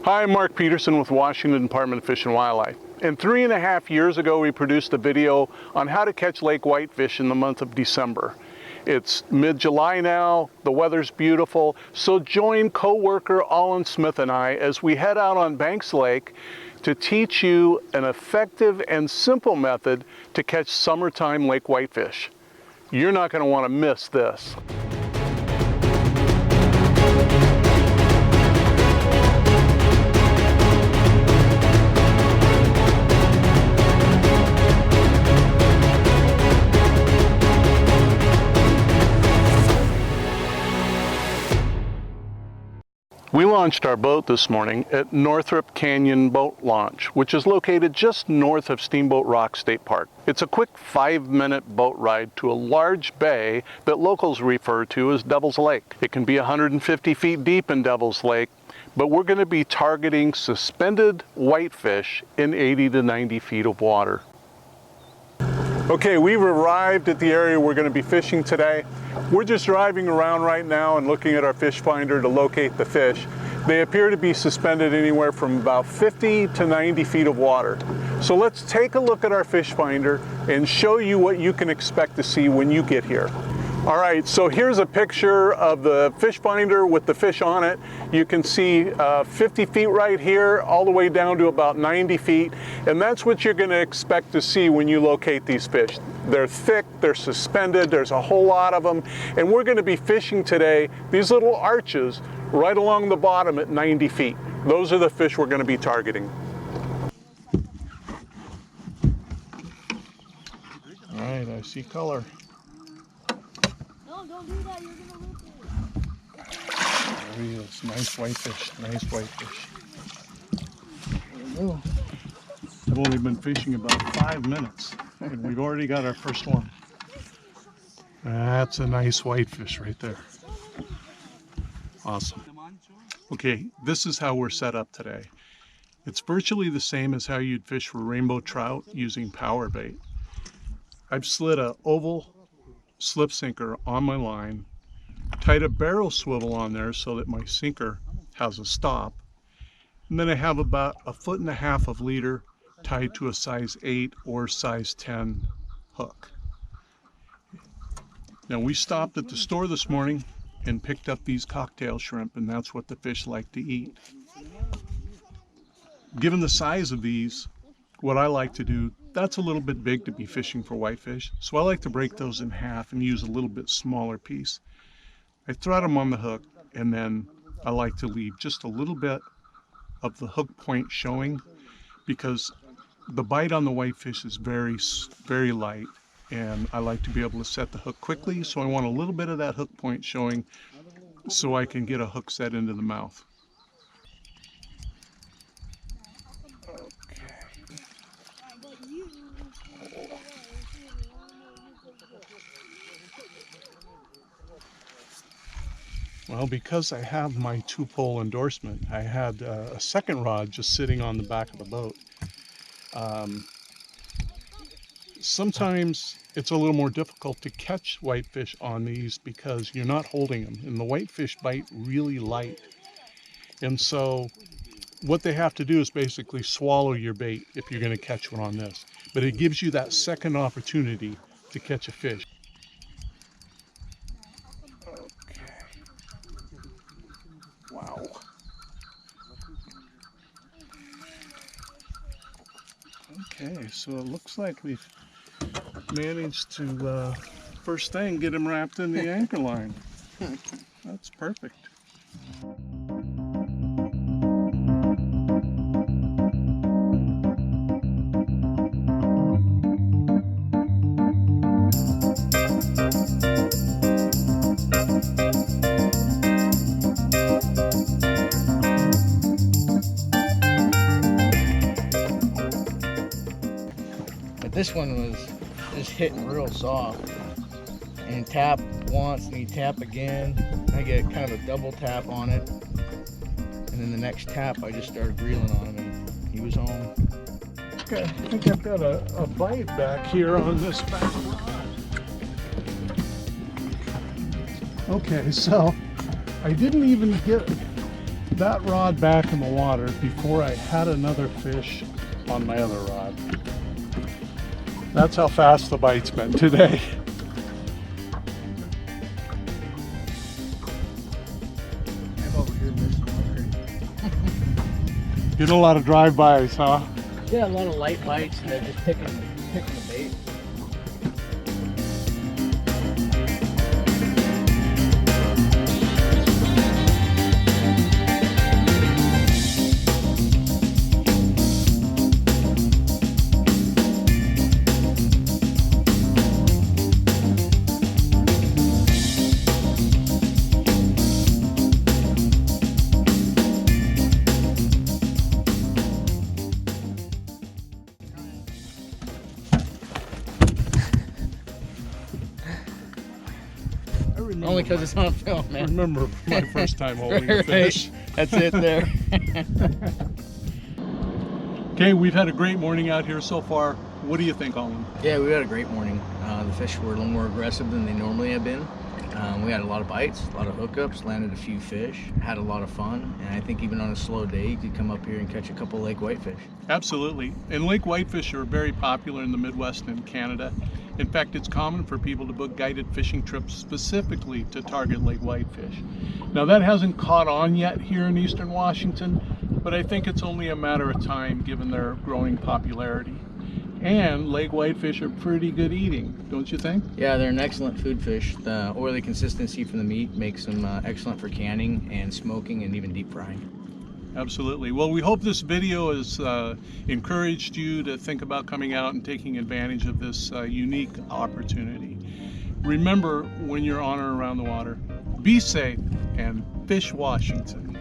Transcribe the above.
Hi, I'm Mark Peterson with Washington Department of Fish and Wildlife. And 3.5 years ago, we produced a video on how to catch lake whitefish in the month of December. It's mid-July now, the weather's beautiful, so join co-worker Olin Smith and I as we head out on Banks Lake to teach you an effective and simple method to catch summertime lake whitefish. You're not going to want to miss this. We launched our boat this morning at Northrop Canyon Boat Launch, which is located just north of Steamboat Rock State Park. It's a quick 5-minute boat ride to a large bay that locals refer to as Devil's Lake. It can be 150 feet deep in Devil's Lake, but we're going to be targeting suspended whitefish in 80 to 90 feet of water. Okay, we've arrived at the area we're going to be fishing today. We're just driving around right now and looking at our fish finder to locate the fish. They appear to be suspended anywhere from about 50 to 90 feet of water. So let's take a look at our fish finder and show you what you can expect to see when you get here. All right, so here's a picture of the fish finder with the fish on it. You can see 50 feet right here, all the way down to about 90 feet. And that's what you're gonna expect to see when you locate these fish. They're thick, they're suspended, there's a whole lot of them. And we're gonna be fishing today these little arches right along the bottom at 90 feet. Those are the fish we're gonna be targeting. All right, I see color. Don't do that, you're gonna lose it. There he is, nice whitefish, nice whitefish. There we go. I've only been fishing about 5 minutes and we've already got our first one. That's a nice whitefish right there. Awesome. Okay, this is how we're set up today. It's virtually the same as how you'd fish for rainbow trout using power bait. I've slid an oval slip sinker on my line, tied a barrel swivel on there so that my sinker has a stop, and then I have about 1.5 feet of leader tied to a size 8 or size 10 hook. Now we stopped at the store this morning and picked up these cocktail shrimp, and that's what the fish like to eat. Given the size of these, what I like to do, that's a little bit big to be fishing for whitefish, so I like to break those in half and use a little bit smaller piece. I thread them on the hook, and then I like to leave just a little bit of the hook point showing, because the bite on the whitefish is very, very light, and I like to be able to set the hook quickly, so I want a little bit of that hook point showing so I can get a hook set into the mouth. Well, because I have my 2-pole endorsement, I had a second rod just sitting on the back of the boat. Sometimes it's a little more difficult to catch whitefish on these because you're not holding them, and the whitefish bite really light. And so what they have to do is basically swallow your bait if you're going to catch one on this. But it gives you that second opportunity to catch a fish. Wow. Okay, so it looks like we've managed to, first thing, get him wrapped in the anchor line. That's perfect. This one was just hitting real soft, and you tap once and you tap again. I get kind of a double tap on it, and then the next tap I just started reeling on him and he was home. Okay, I think I've got a bite back here on this back rod. Okay, so I didn't even get that rod back in the water before I had another fish on my other rod. That's how fast the bite's been today. I'm over here missing my Get a lot of drive-bys, huh? Yeah, a lot of light bites and they're just picking the bait. Only because it's on film, I man. remember my first time holding a Right. fish. That's it there. Okay, we've had a great morning out here so far. What do you think, Olin? Yeah, we had a great morning. The fish were a little more aggressive than they normally have been. We had a lot of bites, a lot of hookups, landed a few fish, had a lot of fun, and I think even on a slow day, you could come up here and catch a couple lake whitefish. Absolutely. And lake whitefish are very popular in the Midwest and Canada. In fact, it's common for people to book guided fishing trips specifically to target lake whitefish. Now, that hasn't caught on yet here in Eastern Washington, but I think it's only a matter of time given their growing popularity. And lake whitefish are pretty good eating, don't you think? Yeah, they're an excellent food fish. The oily consistency from the meat makes them excellent for canning and smoking and even deep frying. Absolutely. Well, we hope this video has encouraged you to think about coming out and taking advantage of this unique opportunity. Remember, when you're on or around the water, be safe and fish Washington.